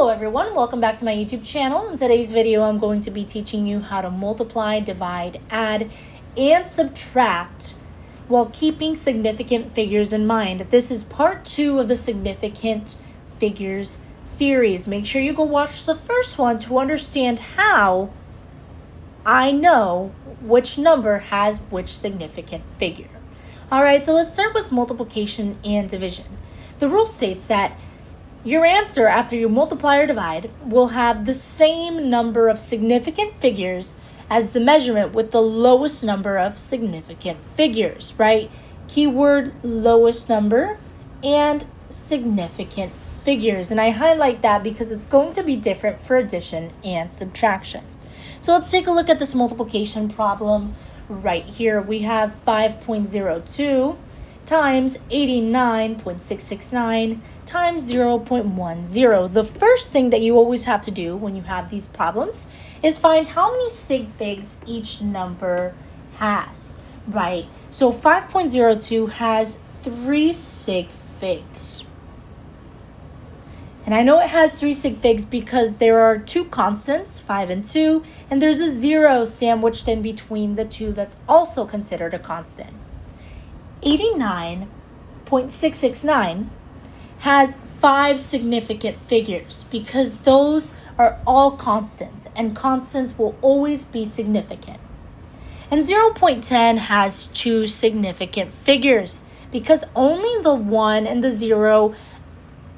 Hello everyone, welcome back to my YouTube channel. In today's video, I'm going to be teaching you how to multiply, divide, add, and subtract while keeping significant figures in mind. This is part 2 of the significant figures series. Make sure you go watch the first one to understand how I know which number has which significant figure. Alright, so let's start with multiplication and division. The rule states that your answer after you multiply or divide will have the same number of significant figures as the measurement with the lowest number of significant figures, right? Keyword lowest number and significant figures. And I highlight that because it's going to be different for addition and subtraction. So let's take a look at this multiplication problem right here. We have 5.02 times 89.669 times 0.10. The first thing that you always have to do when you have these problems is find how many sig figs each number has, right? So 5.02 has 3 sig figs. And I know it has 3 sig figs because there are 2 constants, 5 and 2, and there's a 0 sandwiched in between the 2 that's also considered a constant. 89.669 has 5 significant figures because those are all constants, and constants will always be significant. And 0.10 has 2 significant figures because only the 1 and the 0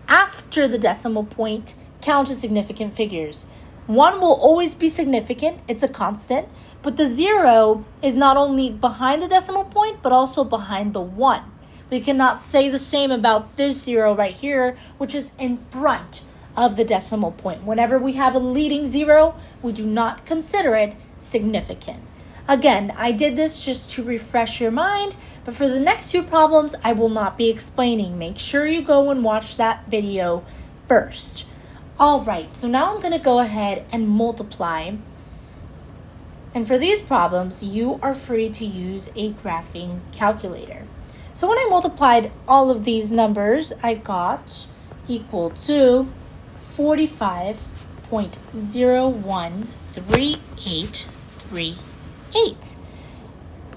after the decimal point count as significant figures. 1 will always be significant, it's a constant, but the 0 is not only behind the decimal point, but also behind the 1. We cannot say the same about this 0 right here, which is in front of the decimal point. Whenever we have a leading 0, we do not consider it significant. Again, I did this just to refresh your mind, but for the next 2 problems, I will not be explaining. Make sure you go and watch that video first. All right, so now I'm going to go ahead and multiply. And for these problems, you are free to use a graphing calculator. So when I multiplied all of these numbers, I got equal to 45.013838.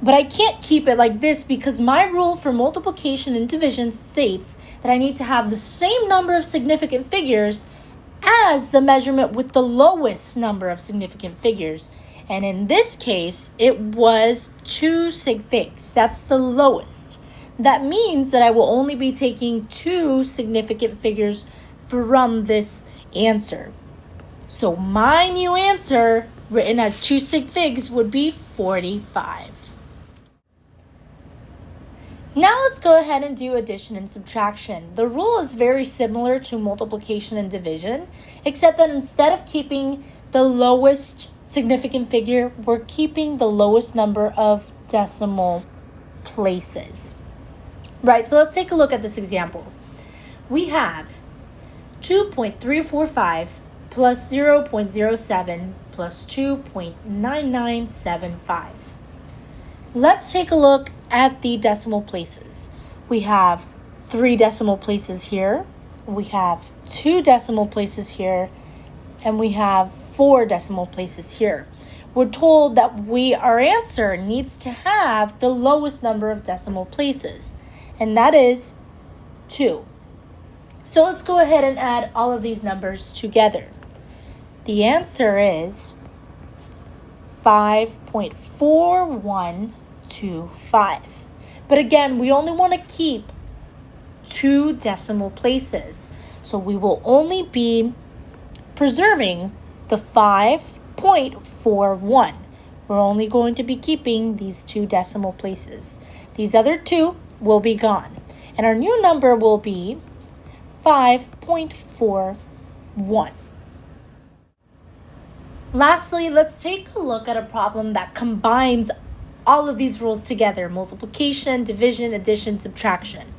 But I can't keep it like this because my rule for multiplication and division states that I need to have the same number of significant figures as the measurement with the lowest number of significant figures. And in this case, it was 2 sig figs. That's the lowest. That means that I will only be taking 2 significant figures from this answer. So my new answer, written as 2 sig figs, would be 45. Now let's go ahead and do addition and subtraction. The rule is very similar to multiplication and division, except that instead of keeping the lowest significant figure, we're keeping the lowest number of decimal places. Right, so let's take a look at this example. We have 2.345 plus 0.07 plus 2.9975. Let's take a look at the decimal places. We have 3 decimal places here, we have 2 decimal places here, and we have 4 decimal places here. We're told that our answer needs to have the lowest number of decimal places, and that is 2. So let's go ahead and add all of these numbers together. The answer is 5.4125. But again, we only want to keep 2 decimal places. So we will only be preserving the 5.41. We're only going to be keeping these 2 decimal places. These other 2 will be gone. And our new number will be 5.41. Lastly, let's take a look at a problem that combines all of these rules together: multiplication, division, addition, subtraction.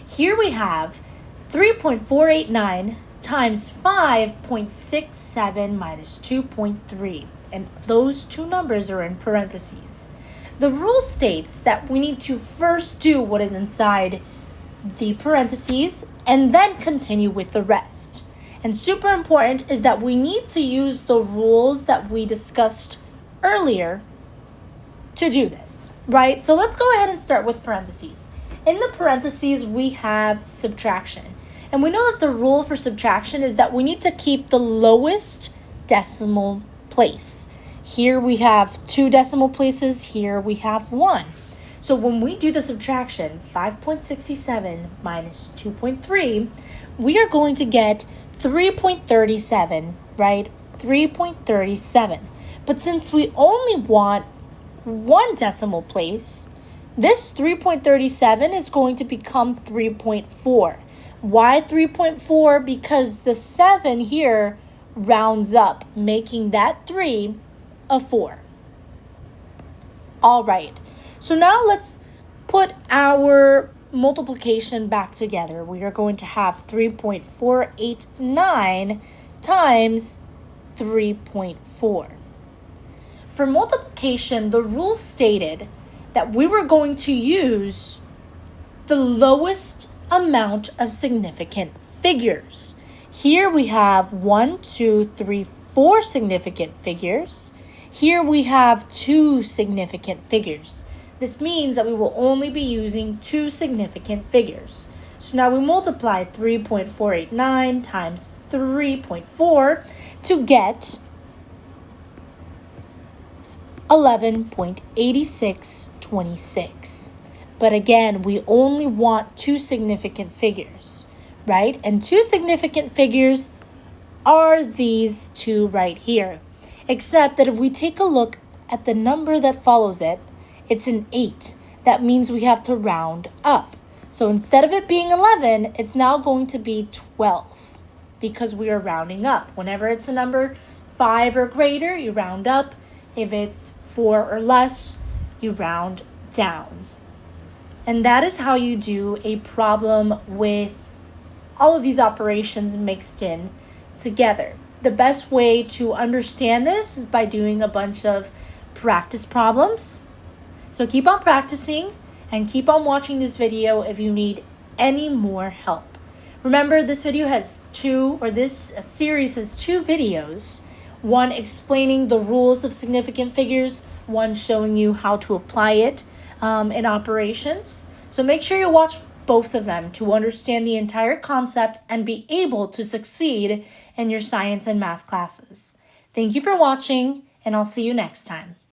Here we have 3.489 times 5.67 minus 2.3, and those 2 numbers are in parentheses. The rule states that we need to first do what is inside the parentheses and then continue with the rest. And super important is that we need to use the rules that we discussed earlier to do this, right? So let's go ahead and start with parentheses. In the parentheses, we have subtraction. And we know that the rule for subtraction is that we need to keep the lowest decimal place. Here we have 2 decimal places, here we have 1. So when we do the subtraction, 5.67 minus 2.3, we are going to get 3.37, right? 3.37. But since we only want 1 decimal place, this 3.37 is going to become 3.4. Why 3.4? Because the 7 here rounds up, making that 3 a 4. All right, so now let's put our multiplication back together. We are going to have 3.489 times 3.4. For multiplication, the rule stated that we were going to use the lowest amount of significant figures. Here we have 1, 2, 3, 4 significant figures. Here we have 2 significant figures. This means that we will only be using 2 significant figures. So now we multiply 3.489 times 3.4 to get 11.8626. But again, we only want 2 significant figures, right? And 2 significant figures are these 2 right here. Except that if we take a look at the number that follows it, it's an 8. That means we have to round up. So instead of it being 11, it's now going to be 12 because we are rounding up. Whenever it's a number 5 or greater, you round up. If it's 4 or less, you round down. And that is how you do a problem with all of these operations mixed in together. The best way to understand this is by doing a bunch of practice problems. So keep on practicing and keep on watching this video if you need any more help. Remember, this video has this series has 2 videos. One explaining the rules of significant figures, one showing you how to apply it in operations. So make sure you watch both of them to understand the entire concept and be able to succeed in your science and math classes. Thank you for watching, and I'll see you next time.